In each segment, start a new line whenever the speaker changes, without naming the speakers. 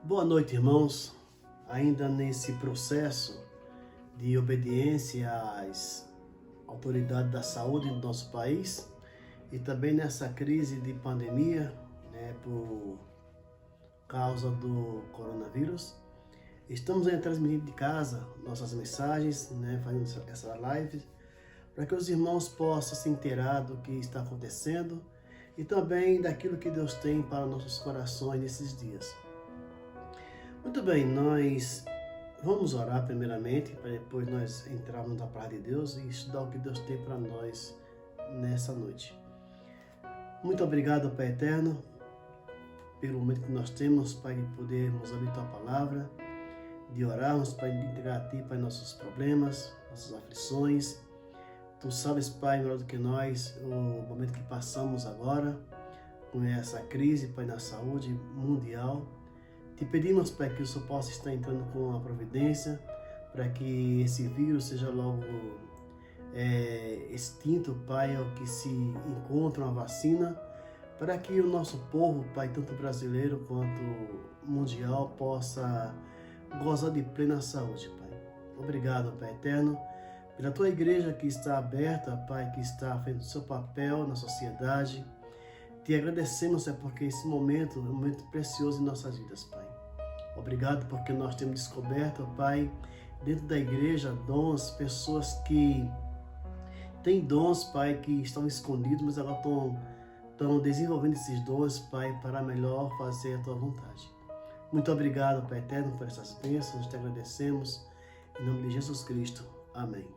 Boa noite, irmãos. Ainda nesse processo de obediência às autoridades da saúde do nosso país e também nessa crise de pandemia, por causa do coronavírus, estamos aí transmitindo de casa nossas mensagens, fazendo essa live, para que os irmãos possam se inteirar do que está acontecendo e também daquilo que Deus tem para nossos corações nesses dias. Muito bem, nós vamos orar primeiramente, para depois nós entrarmos na palavra de Deus e estudar o que Deus tem para nós nessa noite. Muito obrigado, Pai Eterno, pelo momento que nós temos, Pai, de podermos ouvir Tua palavra, de orarmos, Pai, de entregar a Ti, Pai, nossos problemas, nossas aflições. Tu sabes, Pai, melhor do que nós, o momento que passamos agora, com essa crise, Pai, na saúde mundial. Te pedimos, Pai, que o Senhor possa estar entrando com a providência, para que esse vírus seja logo extinto, Pai, ao que se encontra uma vacina, para que o nosso povo, Pai, tanto brasileiro quanto mundial, possa gozar de plena saúde, Pai. Obrigado, Pai Eterno, pela Tua igreja que está aberta, Pai, que está fazendo o seu papel na sociedade. Te agradecemos, Pai, porque esse momento é um momento precioso em nossas vidas, Pai. Obrigado porque nós temos descoberto, Pai, dentro da igreja, dons, pessoas que têm dons, Pai, que estão escondidos, mas agora estão desenvolvendo esses dons, Pai, para melhor fazer a Tua vontade. Muito obrigado, Pai Eterno, por essas bênçãos, te agradecemos, em nome de Jesus Cristo. Amém.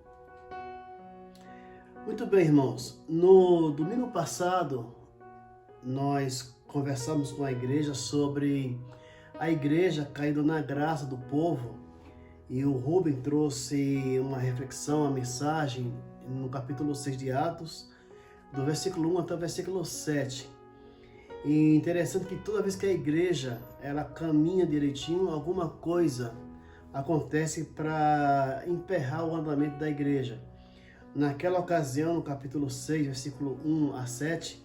Muito bem, irmãos, no domingo passado, nós conversamos com a igreja sobre a igreja caindo na graça do povo, e o Rubem trouxe uma reflexão, uma mensagem no capítulo 6 de Atos, do versículo 1 até o versículo 7. E interessante que toda vez que a igreja ela caminha direitinho, alguma coisa acontece para emperrar o andamento da igreja. Naquela ocasião, no capítulo 6, versículo 1 a 7,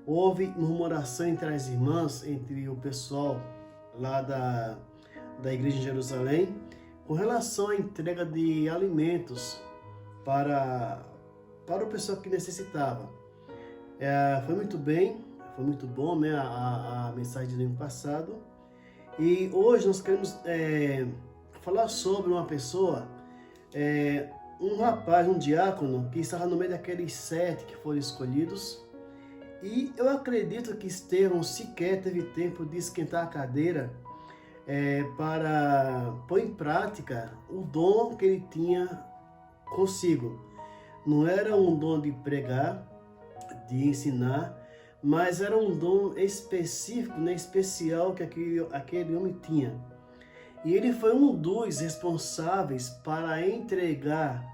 houve murmuração entre as irmãs, entre o pessoal lá da igreja de Jerusalém, com relação à entrega de alimentos para o pessoal que necessitava. Foi muito bem, foi muito bom, né, a mensagem do domingo passado. E hoje nós queremos falar sobre uma pessoa, um rapaz, um diácono, que estava no meio daqueles 7 que foram escolhidos. E eu acredito que Estevão sequer teve tempo de esquentar a cadeira para pôr em prática o dom que ele tinha consigo. Não era um dom de pregar, de ensinar, mas era um dom específico, especial que aquele homem tinha. E ele foi um dos responsáveis para entregar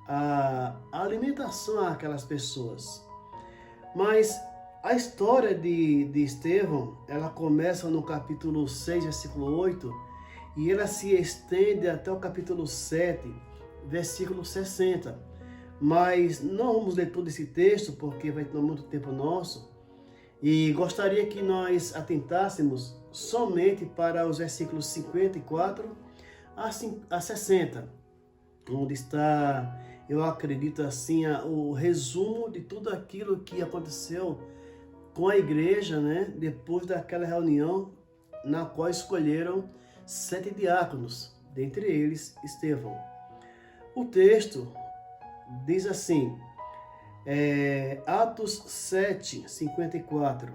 a alimentação àquelas pessoas. Mas a história de Estevão, ela começa no capítulo 6, versículo 8, e ela se estende até o capítulo 7, versículo 60. Mas não vamos ler todo esse texto, porque vai tomar muito tempo nosso, e gostaria que nós atentássemos somente para os versículos 54 a 60, onde está, eu acredito assim, o resumo de tudo aquilo que aconteceu com a igreja, depois daquela reunião na qual escolheram 7 diáconos, dentre eles Estevão. O texto diz assim, Atos 7, 54.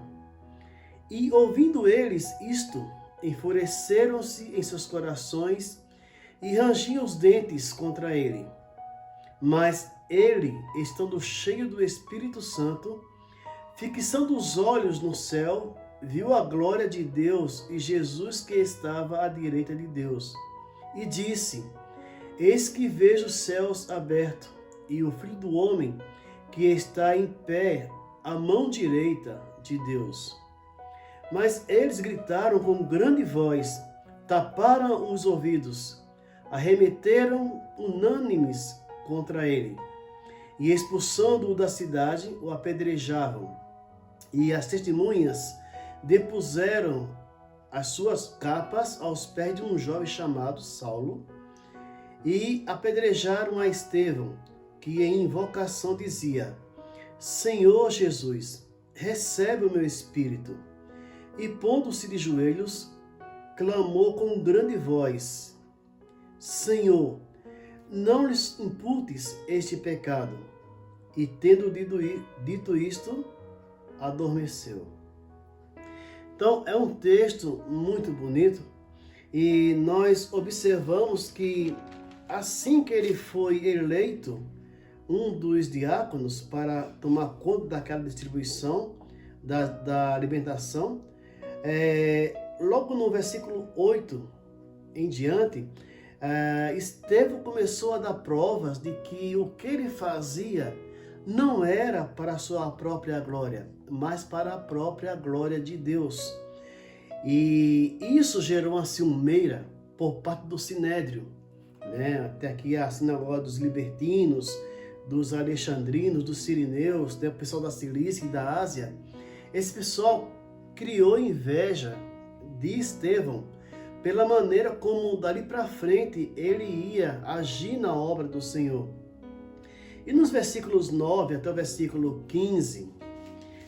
E ouvindo eles isto, enfureceram-se em seus corações e rangiam os dentes contra ele. Mas ele, estando cheio do Espírito Santo, fixando os olhos no céu, viu a glória de Deus e Jesus que estava à direita de Deus. E disse, eis que vejo os céus abertos e o Filho do Homem que está em pé à mão direita de Deus. Mas eles gritaram com grande voz, taparam os ouvidos, arremeteram unânimes contra ele, e expulsando-o da cidade, o apedrejavam. E as testemunhas depuseram as suas capas aos pés de um jovem chamado Saulo e apedrejaram a Estevão, que em invocação dizia: Senhor Jesus, recebe o meu espírito. E pondo-se de joelhos, clamou com grande voz: Senhor, não lhes imputes este pecado. E tendo dito isto, adormeceu. Então, é um texto muito bonito e nós observamos que assim que ele foi eleito, um dos diáconos para tomar conta daquela distribuição da alimentação, logo no versículo 8 em diante, Estevão começou a dar provas de que o que ele fazia não era para a sua própria glória, mas para a própria glória de Deus. E isso gerou uma ciumeira por parte do Sinédrio, né? Até aqui a sinagoga dos libertinos, dos alexandrinos, dos sirineus, do pessoal da Cilícia e da Ásia. Esse pessoal criou inveja de Estevão pela maneira como dali para frente ele ia agir na obra do Senhor. E nos versículos 9 até o versículo 15,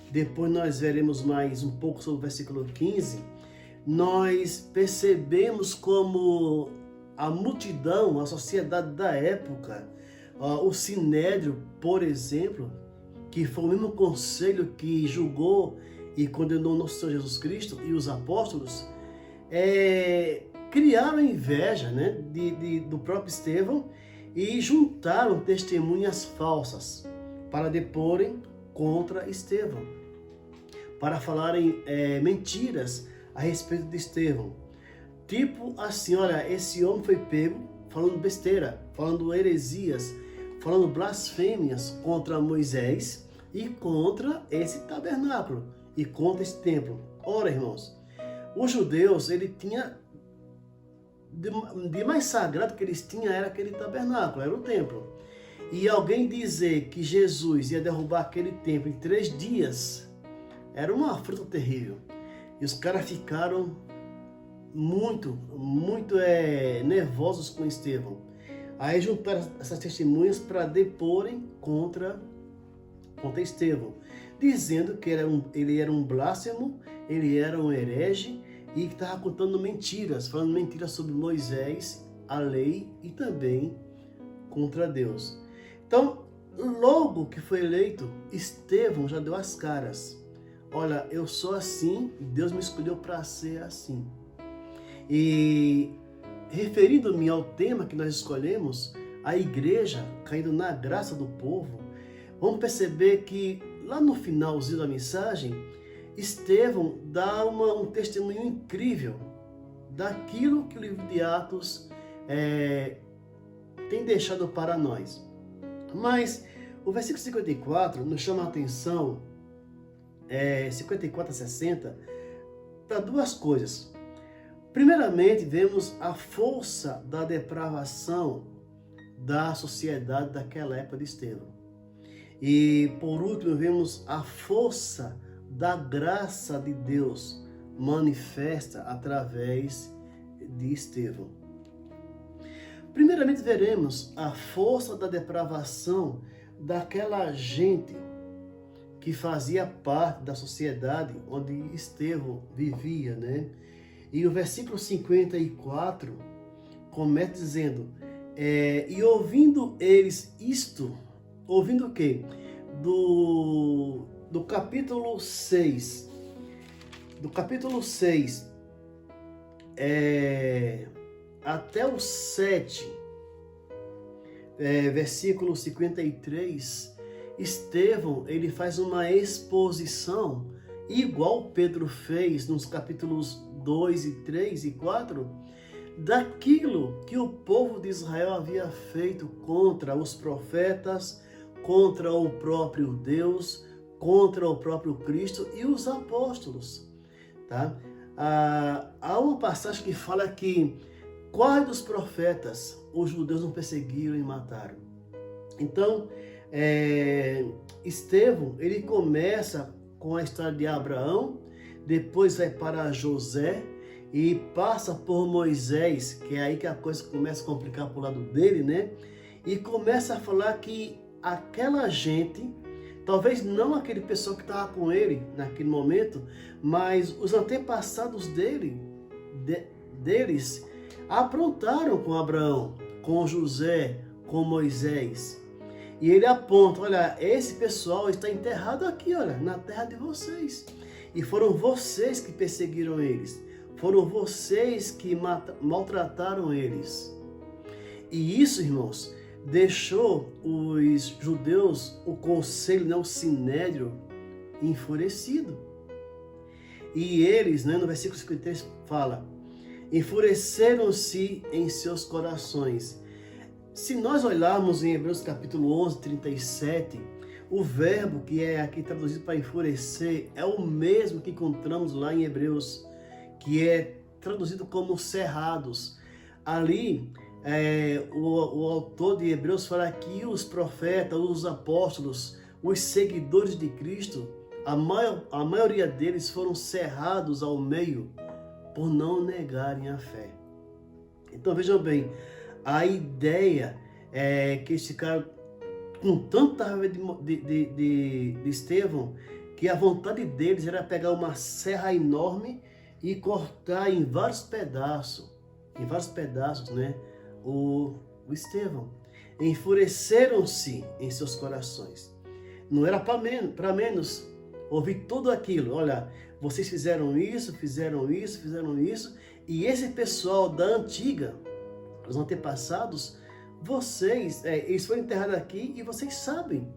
depois nós veremos mais um pouco sobre o versículo 15, nós percebemos como a multidão, a sociedade da época, o Sinédrio, por exemplo, que foi o mesmo conselho que julgou e condenou nosso Senhor Jesus Cristo e os apóstolos, criaram inveja, né, do próprio Estevão e juntaram testemunhas falsas para deporem contra Estevão, para falarem mentiras a respeito de Estevão. Tipo assim, olha, esse homem foi pego falando besteira, falando heresias, falando blasfêmias contra Moisés e contra esse tabernáculo e contra esse templo. Ora, irmãos, os judeus, ele tinha de mais sagrado que eles tinham era aquele tabernáculo, era o templo. E alguém dizer que Jesus ia derrubar aquele templo em 3 dias era uma afronta terrível. E os caras ficaram muito nervosos com Estevão. Aí juntaram essas testemunhas para deporem contra Estevão, dizendo que ele era um blasfemo, ele era um herege e que estava contando mentiras, falando mentiras sobre Moisés, a lei e também contra Deus. Então, logo que foi eleito, Estevão já deu as caras. Olha, eu sou assim e Deus me escolheu para ser assim. E referindo-me ao tema que nós escolhemos, a igreja caindo na graça do povo, vamos perceber que lá no finalzinho da mensagem, Estevão dá um testemunho incrível daquilo que o livro de Atos tem deixado para nós. Mas o versículo 54 nos chama a atenção, 54 a 60, para 2 coisas. Primeiramente, vemos a força da depravação da sociedade daquela época de Estevão. E, por último, vemos a força da graça de Deus manifesta através de Estevão. Primeiramente, veremos a força da depravação daquela gente que fazia parte da sociedade onde Estevão vivia, né? E o versículo 54 começa dizendo, e ouvindo eles isto, ouvindo o quê? Do capítulo 6, até o 7, versículo 53, Estevão, ele faz uma exposição, igual Pedro fez nos capítulos 2 e 3 e 4, daquilo que o povo de Israel havia feito contra os profetas, contra o próprio Deus, contra o próprio Cristo e os apóstolos. Tá? Há uma passagem que fala que quais dos profetas os judeus não perseguiram e mataram. Então, Estevão, ele começa com a história de Abraão, depois vai para José, e passa por Moisés, que é aí que a coisa começa a complicar pro lado dele, né? E começa a falar que aquela gente, talvez não aquele pessoal que estava com ele naquele momento, mas os antepassados deles aprontaram com Abraão, com José, com Moisés. E ele aponta, olha, esse pessoal está enterrado aqui, olha, na terra de vocês. E foram vocês que perseguiram eles. Foram vocês que maltrataram eles. E isso, irmãos, deixou os judeus, o conselho, né, o sinédrio, enfurecido. E eles, né, no versículo 53, fala, enfureceram-se em seus corações. Se nós olharmos em Hebreus capítulo 11, 37, o verbo que é aqui traduzido para enfurecer é o mesmo que encontramos lá em Hebreus, que é traduzido como cerrados. Ali, o autor de Hebreus fala que os profetas, os apóstolos, os seguidores de Cristo, a maioria deles foram cerrados ao meio por não negarem a fé. Então vejam bem, a ideia é que esse cara, com tanta raiva de Estevão, que a vontade deles era pegar uma serra enorme e cortar em vários pedaços, né, o Estevão. Enfureceram-se em seus corações. Não era para menos ouvir tudo aquilo. Olha, vocês fizeram isso, e esse pessoal da antiga, os antepassados, eles foram enterrados aqui e vocês sabem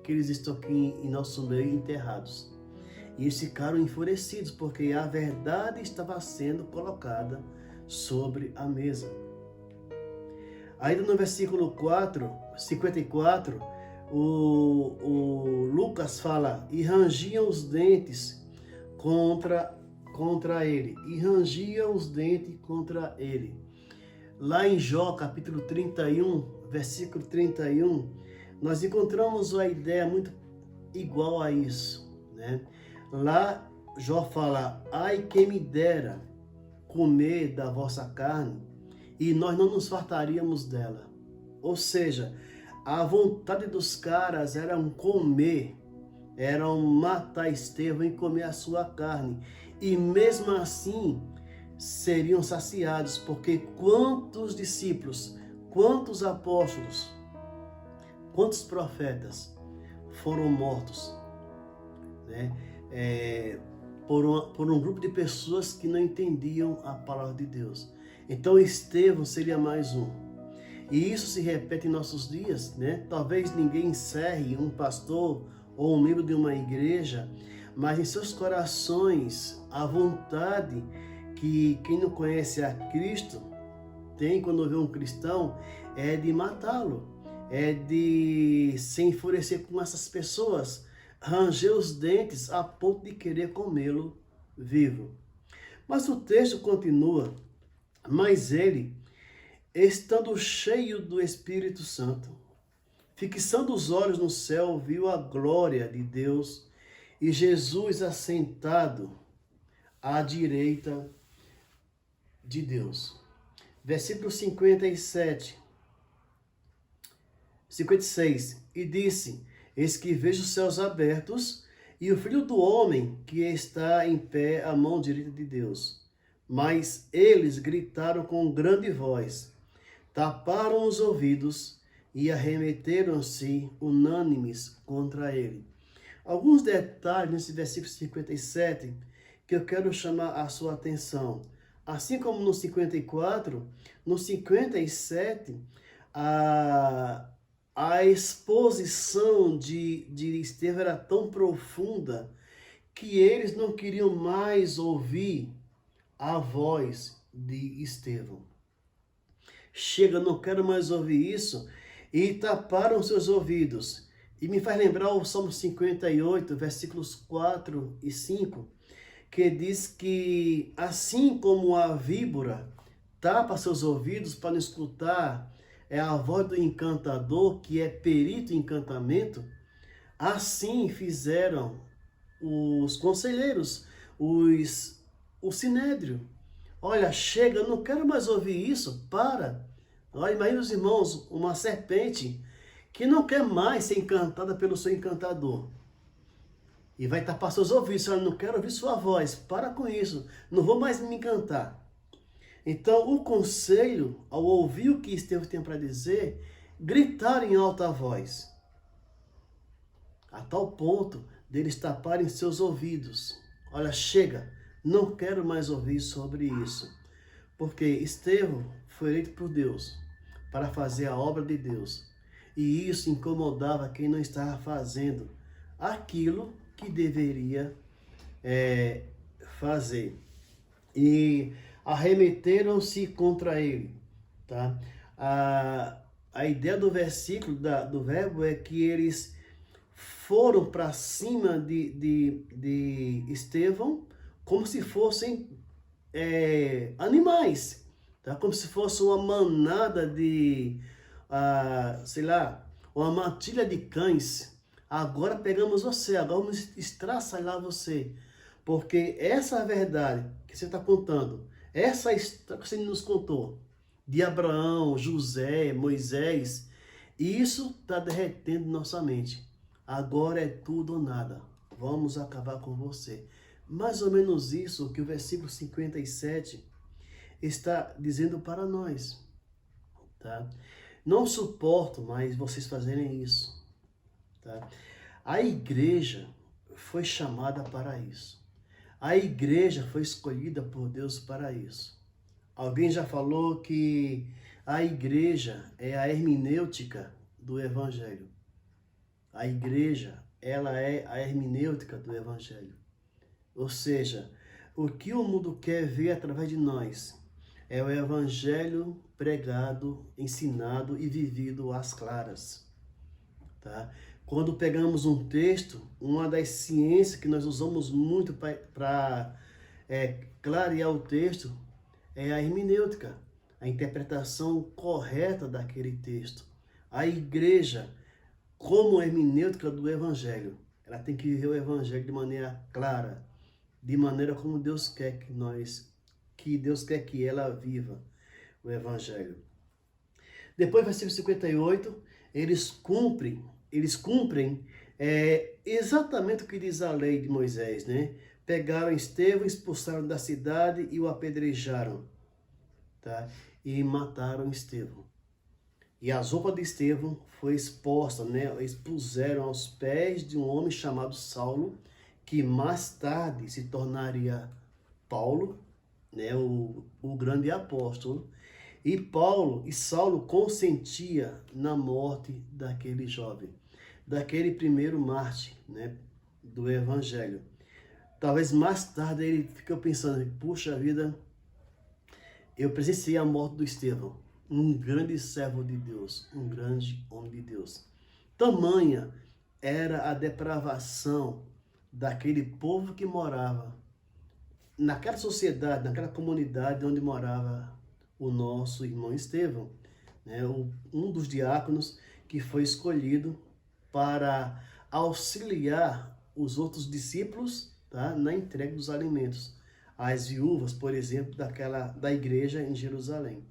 que eles estão aqui em nosso meio enterrados. E eles ficaram enfurecidos porque a verdade estava sendo colocada sobre a mesa. Ainda no versículo 54, o Lucas fala, e rangiam os dentes contra ele. E rangiam os dentes contra ele. Lá em Jó, capítulo 31, versículo 31, nós encontramos uma ideia muito igual a isso, né? Lá, Jó fala, ai quem me dera comer da vossa carne, e nós não nos fartaríamos dela. Ou seja, a vontade dos caras era comer, era matar Estevão e comer a sua carne. E mesmo assim, seriam saciados, porque quantos discípulos, quantos apóstolos, quantos profetas foram mortos, né? Por um grupo de pessoas que não entendiam a palavra de Deus. Então Estevão seria mais um. E isso se repete em nossos dias, né? Talvez ninguém encerre um pastor ou um membro de uma igreja, mas em seus corações a vontade que quem não conhece a Cristo tem quando vê um cristão é de matá-lo, é de se enfurecer com essas pessoas, ranger os dentes a ponto de querer comê-lo vivo. Mas o texto continua, mas ele, estando cheio do Espírito Santo, fixando os olhos no céu, viu a glória de Deus e Jesus assentado à direita de Deus. Versículo 56. E disse, eis que vejo os céus abertos e o Filho do Homem que está em pé à mão direita de Deus. Mas eles gritaram com grande voz, taparam os ouvidos e arremeteram-se unânimes contra ele. Alguns detalhes nesse versículo 57 que eu quero chamar a sua atenção. Assim como no 54, no 57, a exposição de Estevão era tão profunda que eles não queriam mais ouvir a voz de Estevão. Chega, não quero mais ouvir isso, e taparam seus ouvidos. E me faz lembrar o Salmo 58, versículos 4 e 5, que diz que assim como a víbora tapa seus ouvidos para não escutar a voz do encantador, que é perito em encantamento, assim fizeram os conselheiros, o sinédrio. Olha, chega, eu não quero mais ouvir isso, para. Olha, imagina os irmãos, uma serpente que não quer mais ser encantada pelo seu encantador. E vai tapar seus ouvidos, olha, não quero ouvir sua voz, para com isso, não vou mais me encantar. Então, o conselho, ao ouvir o que Estevão tem para dizer, gritar em alta voz, a tal ponto deles taparem seus ouvidos. Olha, chega, não quero mais ouvir sobre isso. Porque Estevão foi eleito por Deus para fazer a obra de Deus. E isso incomodava quem não estava fazendo aquilo que deveria fazer. E arremeteram-se contra ele. Tá? A ideia do versículo, do verbo, é que eles foram para cima de Estevão como se fossem animais, tá? Como se fosse uma manada de, sei lá, uma matilha de cães. Agora pegamos você, agora vamos estraçalhar você. Porque essa verdade que você está contando, essa história que você nos contou, de Abraão, José, Moisés, isso está derretendo nossa mente. Agora é tudo ou nada. Vamos acabar com você. Mais ou menos isso que o versículo 57 está dizendo para nós. Tá? Não suporto mais vocês fazerem isso. Tá? A igreja foi chamada para isso. A igreja foi escolhida por Deus para isso. Alguém já falou que a igreja é a hermenêutica do evangelho. A igreja, ela é a hermenêutica do evangelho. Ou seja, o que o mundo quer ver através de nós é o evangelho pregado, ensinado e vivido às claras. Tá? Quando pegamos um texto, uma das ciências que nós usamos muito para clarear o texto é a hermenêutica, a interpretação correta daquele texto. A igreja, como hermenêutica do evangelho, ela tem que viver o evangelho de maneira clara, de maneira como Deus quer que Deus quer que ela viva o evangelho. Depois, versículo 58, eles cumprem exatamente o que diz a lei de Moisés, né? Pegaram Estevão, expulsaram da cidade e o apedrejaram, tá? E mataram Estevão. E as roupas de Estevão foi exposta, né? Eles puseram aos pés de um homem chamado Saulo, que mais tarde se tornaria Paulo, né? O grande apóstolo. E Saulo consentia na morte daquele jovem, daquele primeiro mártir, né, do evangelho. Talvez mais tarde ele ficou pensando, puxa vida, eu presenciei a morte do Estevão, um grande servo de Deus, um grande homem de Deus. Tamanha era a depravação daquele povo que morava naquela sociedade, naquela comunidade onde morava o nosso irmão Estevão, né? Um dos diáconos que foi escolhido para auxiliar os outros discípulos, tá? Na entrega dos alimentos. As viúvas, por exemplo, da igreja em Jerusalém.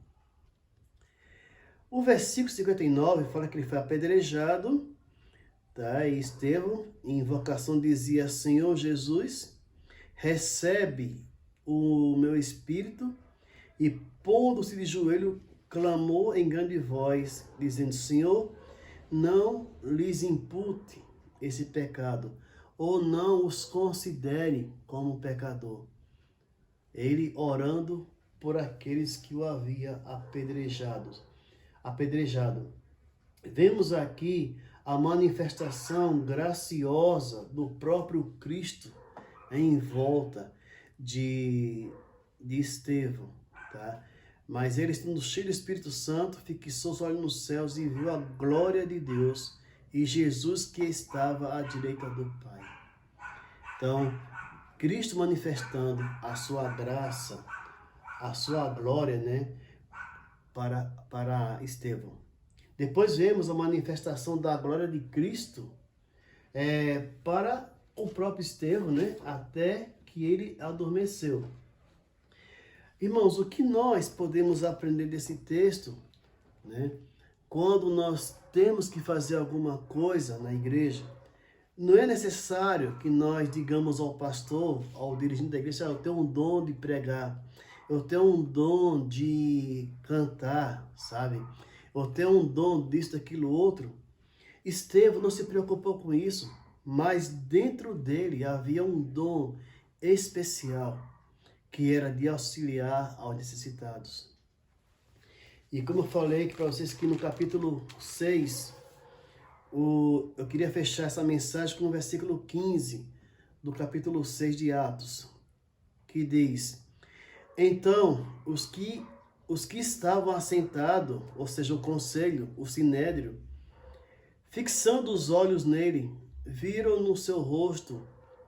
O versículo 59 fala que ele foi apedrejado, tá? E Estevão, em invocação, dizia: Senhor Jesus, recebe o meu espírito. E pondo-se de joelho, clamou em grande voz, dizendo: Senhor, não lhes impute esse pecado, ou não os considere como pecador. Ele orando por aqueles que o havia apedrejado. Vemos aqui a manifestação graciosa do próprio Cristo em volta de Estevão. Tá? Mas ele, estando cheio do Espírito Santo, fixou os olhos nos céus e viu a glória de Deus e Jesus que estava à direita do Pai. Então, Cristo manifestando a sua graça, a sua glória, né, para Estevão. Depois vemos a manifestação da glória de Cristo para o próprio Estevão, né, até que ele adormeceu. Irmãos, o que nós podemos aprender desse texto, né? Quando nós temos que fazer alguma coisa na igreja, não é necessário que nós digamos ao pastor, ao dirigente da igreja: eu tenho um dom de pregar, eu tenho um dom de cantar, sabe? Eu tenho um dom disso, daquilo, outro. Estevão não se preocupou com isso, mas dentro dele havia um dom especial, que era de auxiliar aos necessitados. E como eu falei para vocês que no capítulo 6, eu queria fechar essa mensagem com o versículo 15 do capítulo 6 de Atos, que diz: então, os que estavam assentados, ou seja, o conselho, o sinédrio, fixando os olhos nele, viram o seu rosto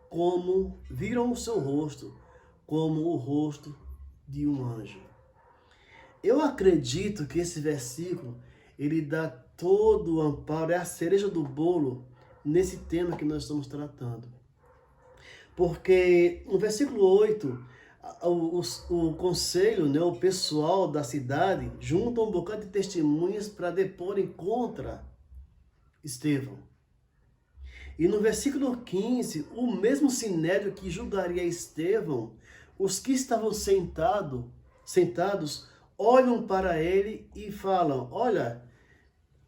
como o rosto de um anjo. Eu acredito que esse versículo, ele dá todo o amparo, é a cereja do bolo nesse tema que nós estamos tratando. Porque no versículo 8, o conselho, né, o pessoal da cidade, junta um bocado de testemunhas para deporem contra Estevão. E no versículo 15, o mesmo sinédrio que julgaria Estevão, os que estavam sentados, olham para ele e falam: olha,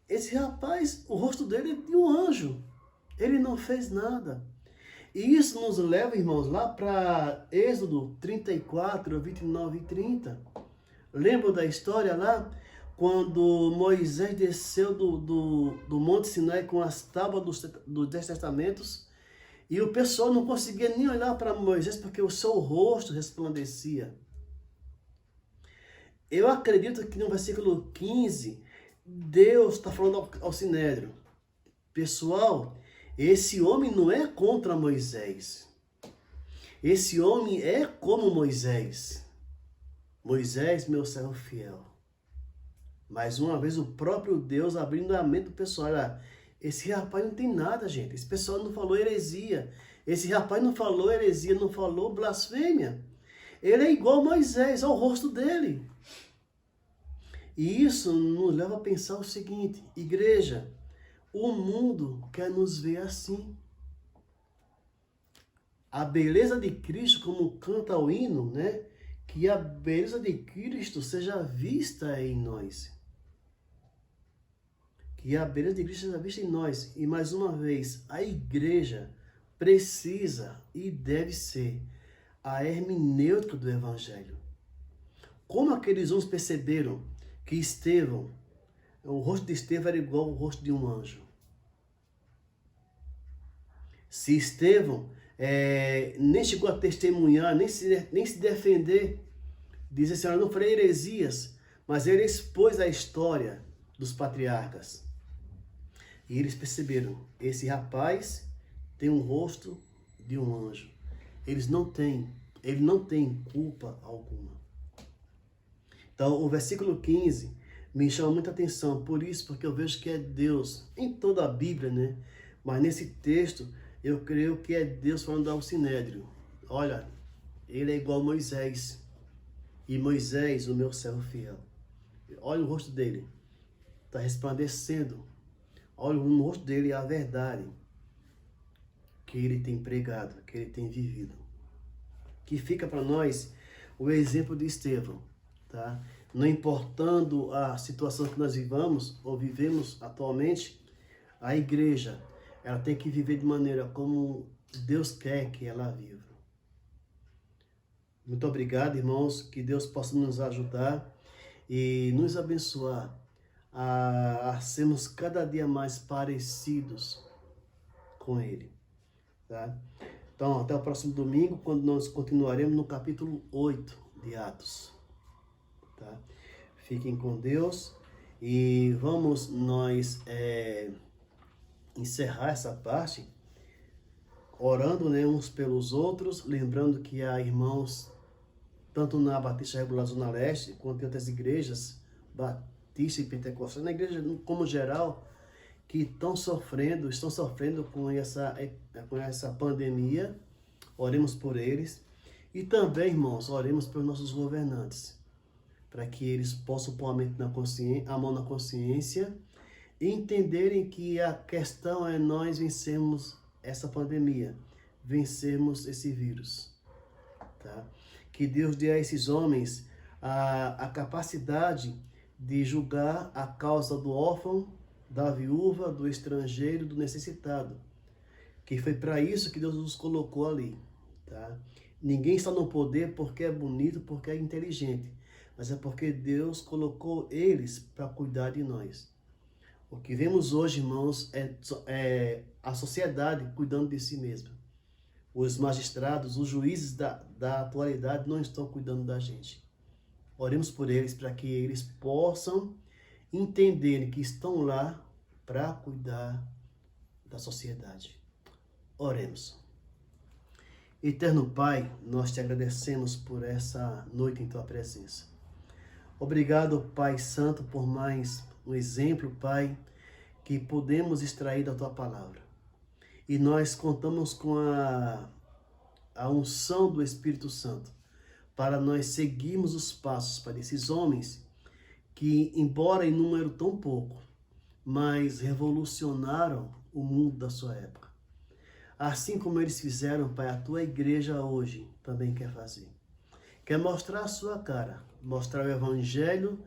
esse rapaz, o rosto dele é de um anjo, ele não fez nada. E isso nos leva, irmãos, lá para Êxodo 34, 29 e 30. Lembram da história lá? Quando Moisés desceu do Monte Sinai com as tábuas dos 10 testamentos, e o pessoal não conseguia nem olhar para Moisés porque o seu rosto resplandecia. Eu acredito que no versículo 15, Deus está falando ao Sinédrio: pessoal, esse homem não é contra Moisés. Esse homem é como Moisés. Moisés, meu servo fiel. Mais uma vez, o próprio Deus abrindo a mente do pessoal: olha, esse rapaz não tem nada, gente. Esse pessoal não falou heresia. Esse rapaz não falou heresia, não falou blasfêmia. Ele é igual a Moisés, ao rosto dele. E isso nos leva a pensar o seguinte: igreja, o mundo quer nos ver assim. A beleza de Cristo, como canta o hino, né? Que a beleza de Cristo seja vista em nós. Que a beleza de Cristo seja vista em nós. E mais uma vez, a igreja precisa e deve ser a hermenêutica do Evangelho. Como aqueles homens perceberam que Estevão, o rosto de Estevão era igual ao rosto de um anjo? Se Estevão nem chegou a testemunhar, nem se defender, diz assim: eu não falei heresias, mas ele expôs a história dos patriarcas. E eles perceberam: esse rapaz tem um rosto de um anjo. Ele não tem culpa alguma. Então, o versículo 15 me chama muita atenção, porque eu vejo que é Deus, em toda a Bíblia, né? Mas nesse texto, eu creio que é Deus falando ao Sinédrio: olha, ele é igual a Moisés, e Moisés, o meu servo fiel. Olha o rosto dele, está resplandecendo. Olha no rosto dele a verdade que ele tem pregado, que ele tem vivido. Que fica para nós o exemplo de Estevão, tá? Não importando a situação que nós vivemos atualmente, a igreja, ela tem que viver de maneira como Deus quer que ela viva. Muito obrigado, irmãos, que Deus possa nos ajudar e nos abençoar a sermos cada dia mais parecidos com Ele, tá? Então, até o próximo domingo, quando nós continuaremos no capítulo 8 de Atos, tá? Fiquem com Deus e vamos nós encerrar essa parte orando, né, uns pelos outros, lembrando que há irmãos tanto na Batista Regular Zona Leste quanto em outras igrejas batista e pentecostal, na igreja como geral, que estão sofrendo com essa pandemia. Oremos por eles. E também, irmãos, oremos pelos nossos governantes, para que eles possam pôr a mão na consciência e entenderem que a questão é nós vencermos essa pandemia, vencermos esse vírus, tá? Que Deus dê a esses homens a capacidade de julgar a causa do órfão, da viúva, do estrangeiro, do necessitado, que foi para isso que Deus nos colocou ali, tá? Ninguém está no poder porque é bonito, porque é inteligente, mas é porque Deus colocou eles para cuidar de nós. O que vemos hoje, irmãos, é a sociedade cuidando de si mesma. Os magistrados, os juízes da atualidade não estão cuidando da gente. Oremos por eles para que eles possam entender que estão lá para cuidar da sociedade. Oremos. Eterno Pai, nós te agradecemos por essa noite em tua presença. Obrigado, Pai Santo, por mais um exemplo, Pai, que podemos extrair da tua palavra. E nós contamos com a unção do Espírito Santo para nós seguirmos os passos para esses homens que, embora em número tão pouco, mas revolucionaram o mundo da sua época. Assim como eles fizeram, Pai, a tua igreja hoje também quer fazer. Quer mostrar a sua cara, mostrar o evangelho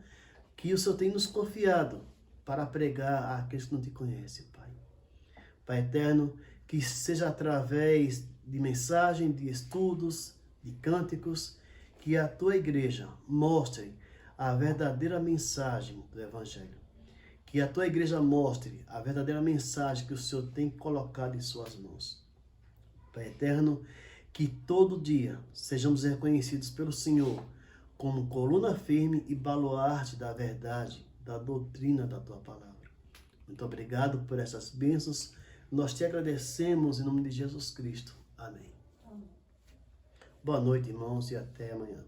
que o Senhor tem nos confiado para pregar àqueles que não te conhecem, Pai. Pai eterno, que seja através de mensagem, de estudos, de cânticos, que a tua igreja mostre a verdadeira mensagem do evangelho. Que a tua igreja mostre a verdadeira mensagem que o Senhor tem colocado em suas mãos. Pai eterno, que todo dia sejamos reconhecidos pelo Senhor como coluna firme e baluarte da verdade, da doutrina da tua palavra. Muito obrigado por essas bênçãos. Nós te agradecemos em nome de Jesus Cristo. Amém. Boa noite, irmãos, e até amanhã.